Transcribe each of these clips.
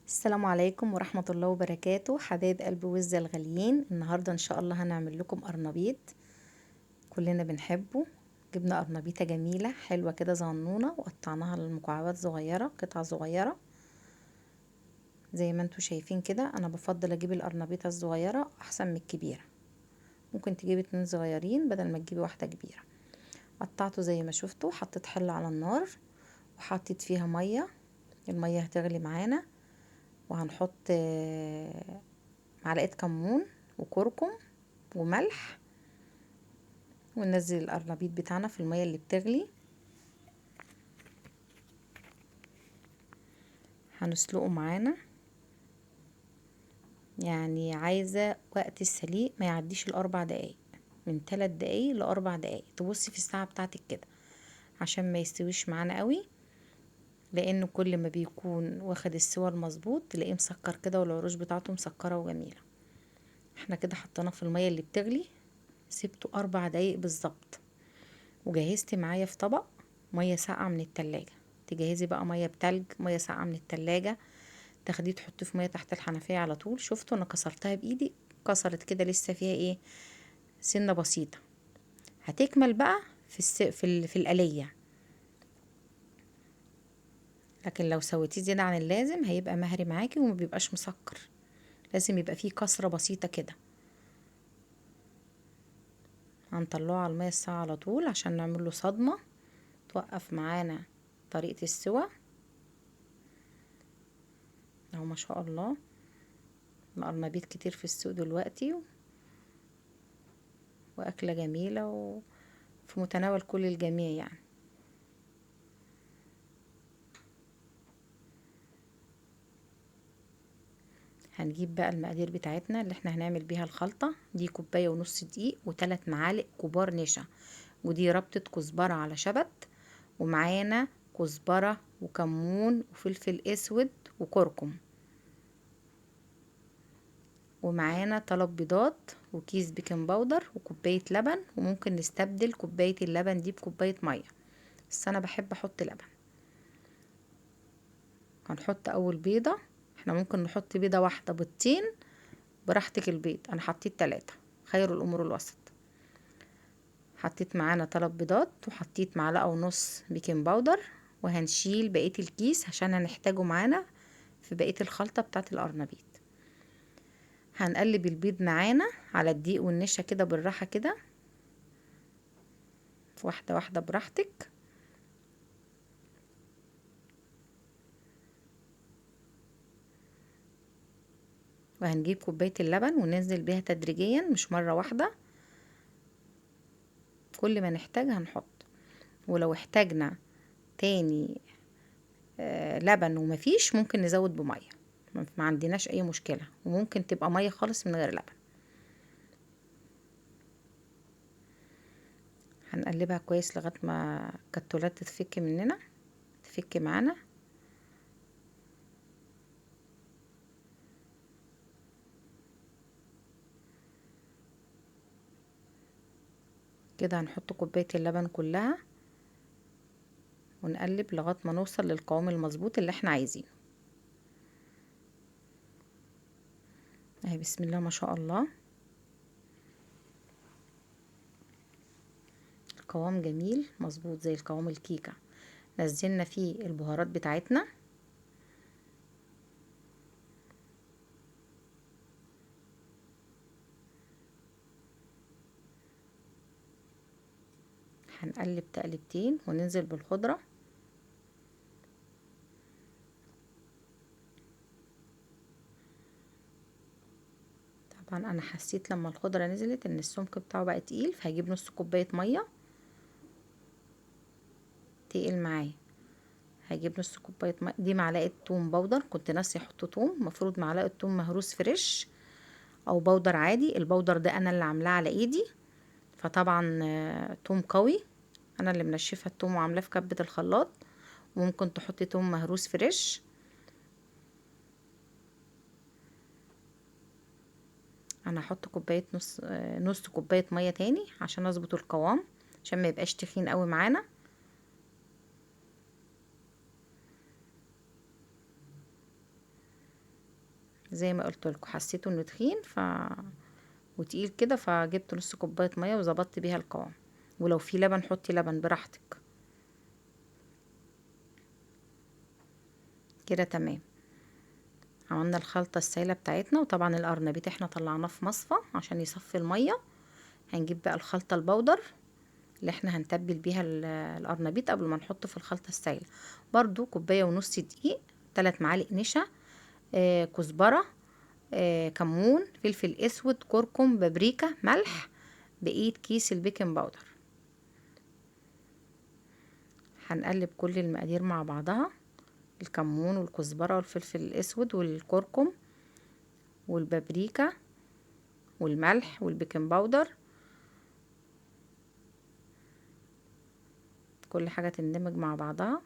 السلام عليكم ورحمة الله وبركاته حبايب قلب وز الغاليين. النهاردة ان شاء الله هنعمل لكم قرنبيط كلنا بنحبه. جبنا قرنبيطة جميلة حلوة كده صغنونة وقطعناها لمكعبات صغيرة، قطع صغيرة زي ما انتوا شايفين كده. انا بفضل اجيب القرنبيطة الصغيرة احسن من الكبيرة. ممكن تجيبي 2 صغيرين بدل ما تجيبي واحدة كبيرة. قطعته زي ما شفتوا، حطيت حلة على النار وحطيت فيها مية. المية هتغلي معانا وهنحط معلقة كمون وكركم وملح، وننزل القرنبيط بتاعنا في المية اللي بتغلي. هنسلقه معانا، يعني عايزة وقت السليق ما يعديش ال4 دقايق، من 3 دقايق ل4 دقايق. تبصي في الساعة بتاعتك كده عشان ما يستويش معانا قوي، لانه كل ما بيكون واخد السوا المظبوط تلاقيه مسكر كده والعروش بتاعته مسكرة وجميلة. احنا كده حطيناه في المية اللي بتغلي، سبته 4 دقايق بالظبط. وجهزت معايا في طبق مية ساقعة من التلاجة. تجهزي بقى مية بتلج، مية ساقعة من التلاجة، تاخديه تحطيه في مية تحت الحنفية على طول. شفتوا انا كسرتها بايدي، كسرت كده لسه فيها ايه، سنة بسيطة. هتكمل بقى في القلية. لكن لو سويتيه زيادة عن اللازم هيبقى مهري معاكي وما بيبقاش مسكر. لازم يبقى فيه كسرة بسيطة كده. هنطلعه على المية الساقعة على طول عشان نعمل له صدمة توقف معانا طريقة السوا. اهو ما شاء الله القرنبيط كتير في السوق دلوقتي، واكلة جميلة وفي متناول كل الجميع يعني. هنجيب بقى المقادير بتاعتنا اللي احنا هنعمل بيها الخلطة دي. 1.5 كوب دقيق و3 معالق كبار نشا، ودي ربطة كزبرة على شبت، ومعانا كزبرة وكمون وفلفل اسود وكركم، ومعانا 3 بيضات وكيس بيكنج باودر وكوباية لبن. وممكن نستبدل كوباية اللبن دي بكوباية مية، بس انا بحب احط لبن. هنحط اول بيضة، احنا ممكن نحط بيضة واحدة، بيضتين براحتك. البيض انا حطيت 3، خير الامور الوسط. حطيت معانا 3 بيضات وحطيت معلقة ونص بيكنج باودر، وهنشيل بقية الكيس عشان هنحتاجه معانا في بقية الخلطة بتاعت القرنبيط. هنقلب البيض معانا على الدقيق والنشا كده بالراحة كده، واحدة واحدة براحتك. وهنجيب كوباية اللبن وننزل بيها تدريجيا مش مرة واحدة. كل ما نحتاج هنحط، ولو احتاجنا تاني لبن ومفيش ممكن نزود بمية، ما عندناش اي مشكلة. وممكن تبقى مية خالص من غير لبن. هنقلبها كويس لغاية ما الكتولات تتفك مننا، تفك معانا. كده هنحط كوباية اللبن كلها ونقلب لغاية ما نوصل للقوام المظبوط اللي احنا عايزينه. اهي بسم الله ما شاء الله، القوام جميل مظبوط زي القوام الكيكة. نزلنا فيه البهارات بتاعتنا. هنقلب تقلبتين وننزل بالخضرة. طبعا انا حسيت لما الخضرة نزلت ان السمك بتاعه بقى تقيل، فهجيب نص كوباية مية. تقيل معايا، هجيب نص كوباية مية. دي معلقة توم باودر، كنت ناسي احط توم. مفروض معلقة توم مهروس فريش او باودر عادي. الباودر ده انا اللي عاملاه على ايدي، فطبعا توم قوي. انا اللي منشفه التوم وعاملاه في كبة الخلاط. وممكن تحطي توم مهروس فريش. انا هحط كوبايه نص كوبايه ميه تاني عشان اظبط القوام، عشان ما يبقاش تخين قوي معانا. زي ما قلت لكم حسيته انه تخين وتقيل كده، فجبت نص كوبايه ميه وظبطت بيها القوام. ولو في لبن حطي لبن براحتك. كده تمام. عملنا الخلطه السائله بتاعتنا، وطبعا القرنبيط احنا طلعناه في مصفى عشان يصفي الميه. هنجيب بقى الخلطه البودر اللي احنا هنتبل بيها القرنبيط قبل ما نحطه في الخلطه السائله. برضو كوبايه ونص دقيق، 3 معالق نشا، كزبره، كمون، فلفل اسود، كركم، بابريكا، ملح، بقية كيس البيكنج باودر. هنقلب كل المقادير مع بعضها، الكمون والكزبرة والفلفل الاسود والكركم والبابريكا والملح والبيكنج باودر، كل حاجة تندمج مع بعضها.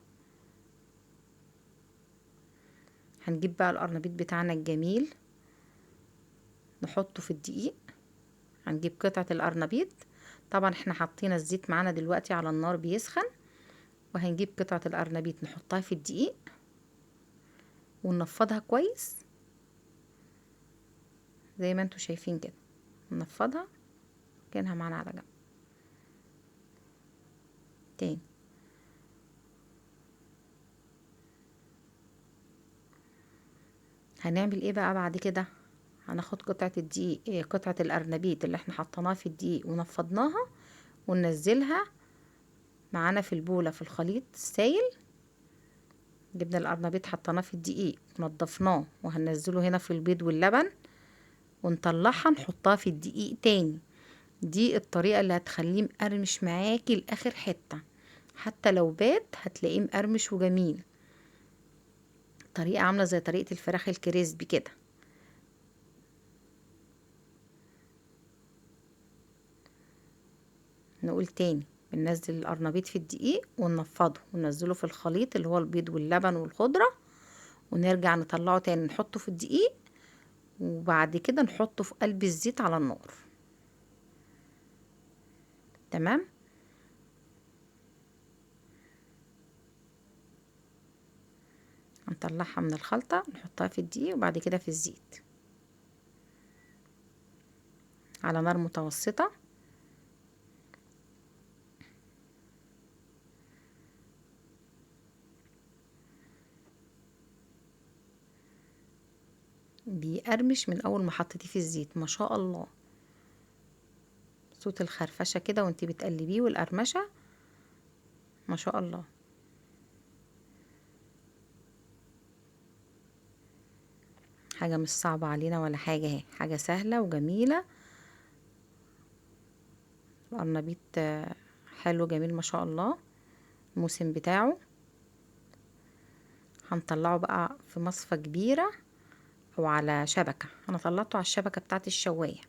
هنجيب بقى القرنبيط بتاعنا الجميل نحطه في الدقيق. هنجيب قطعة القرنبيط، طبعا احنا حاطين الزيت معانا دلوقتي على النار بيسخن، وهنجيب قطعة القرنبيط نحطها في الدقيق وننفضها كويس زي ما انتوا شايفين كده. ننفضها كأنها معانا على جنب. تاني هنعمل ايه بقى بعد كده؟ هناخد قطعة الدقيق، قطعة القرنبيط اللي احنا حطيناها في الدقيق ونفضناها، وننزلها معانا في البولة في الخليط السائل. جبنا القرنبيط حطيناه في الدقيق ونضفناه، وهننزله هنا في البيض واللبن، ونطلعها نحطها في الدقيق تاني. دي الطريقة اللي هتخليه مقرمش معاكي لاخر حتة، حتى لو بات هتلاقيه مقرمش وجميل. طريقة عاملة زي طريقة الفراخ الكريسبي كده. نقول تاني، بننزل القرنبيط في الدقيق وننفضه وننزله في الخليط اللي هو البيض واللبن والخضرة، ونرجع نطلعه تاني نحطه في الدقيق، وبعد كده نحطه في قلب الزيت على النار. تمام. هنطلعها من الخلطة نحطها في الدقيق وبعد كده في الزيت على نار متوسطة. بيقرمش من اول ما حطيتيه في الزيت ما شاء الله. صوت الخرفشة كده وانتي بتقلبيه والقرمشة ما شاء الله. حاجة مش صعبة علينا ولا حاجة، اهي حاجة سهلة وجميلة. القرنبيط حلو جميل ما شاء الله الموسم بتاعه. هنطلعه بقى في مصفى كبيرة او على شبكة. انا طلعته على الشبكة بتاعت الشواية،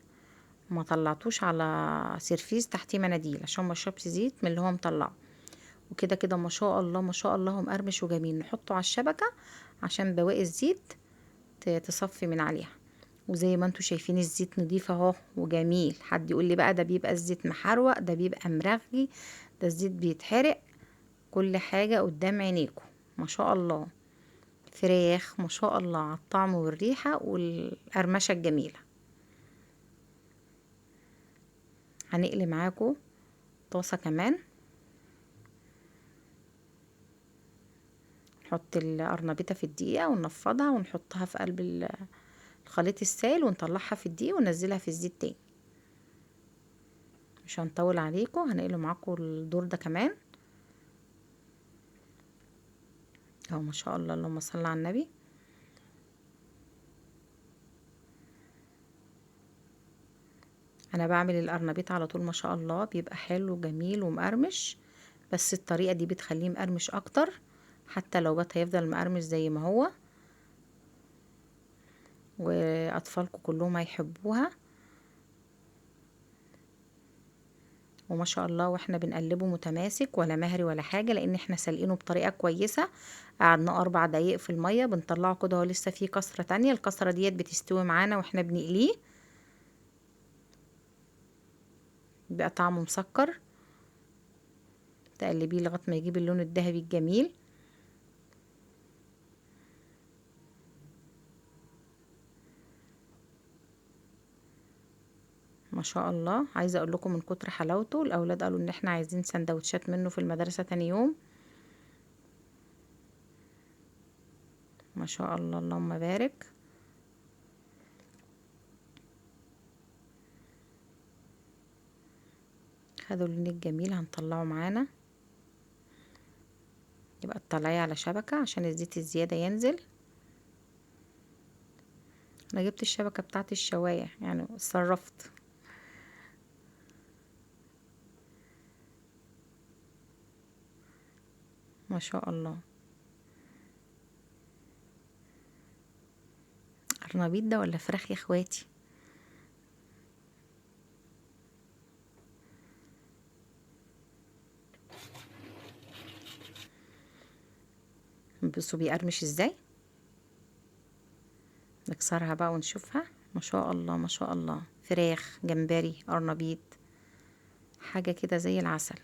ما طلعتوش على سيرفيس تحتيه مناديل عشان ما يشربش زيت من اللي هو مطلعه. وكده كده ما شاء الله ما شاء الله هو مقرمش وجميل. نحطه على الشبكة عشان بواقي الزيت تصفي من عليها. وزي ما انتوا شايفين الزيت نضيف اهو وجميل. حد يقول لي بقى ده بيبقى الزيت محروق، ده بيبقى مرغي، ده الزيت بيتحرق، كل حاجة قدام عينيكم ما شاء الله. فراخ ما شاء الله على الطعم والريحة والقرمشة الجميلة. هنقلي معاكم طاسة كمان، نحط القرنبيطة في الدقيقة وننفضها ونحطها في قلب الخليط السائل ونطلعها في الدقيق وننزلها في الزيت تاني. مش هنطول عليكم، هنقلي معاكم الدور ده كمان اهو ما شاء الله. اللهم صل على النبي. انا بعمل القرنبيط على طول ما شاء الله بيبقى حلو جميل ومقرمش، بس الطريقة دي بتخليه مقرمش اكتر. حتى لو بات هيفضل مقرمش زي ما هو، واطفالكم كلهم هيحبوها وما شاء الله. واحنا بنقلبه متماسك ولا مهري ولا حاجة، لان احنا سلقينه بطريقة كويسة. قعدنا 4 دقايق في المية بنطلعه كده، هو لسه فيه كسرة تانية. الكسرة ديت بتستوي معانا واحنا بنقليه، بيبقى طعمه مسكر. تقلبيه لغاية ما يجيب اللون الذهبي الجميل. ما شاء الله. عايزه اقول لكم من كتر حلاوته الاولاد قالوا ان احنا عايزين سندوتشات منه في المدرسه تاني يوم. ما شاء الله اللهم بارك. خدوا اللون الجميل هنطلعه معانا، يبقى تطلعيه على شبكه عشان الزيت الزياده ينزل. انا جبت الشبكه بتاعت الشوايه يعني اتصرفت. ما شاء الله. قرنبيط ده ولا فراخ يا اخواتي؟ بصوا بيقرمش ازاي. نكسرها بقى ونشوفها. ما شاء الله ما شاء الله، فراخ جمبري قرنبيط، حاجة كده زي العسل.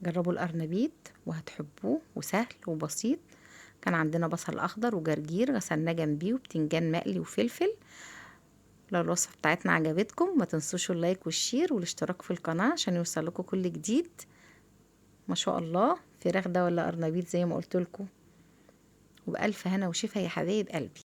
جربوا القرنبيط وهتحبوه، وسهل وبسيط. كان عندنا بصل اخضر وجرجير غسلناه جنبيه، وبتنجان مقلي وفلفل. لو الوصفة بتاعتنا عجبتكم ما تنسوش اللايك والشير والاشتراك في القناة عشان يوصلكوا كل جديد. ما شاء الله، فراخ ده ولا قرنبيط زي ما قلت لكم. وبألف هنا وشفا يا حبايب قلبي.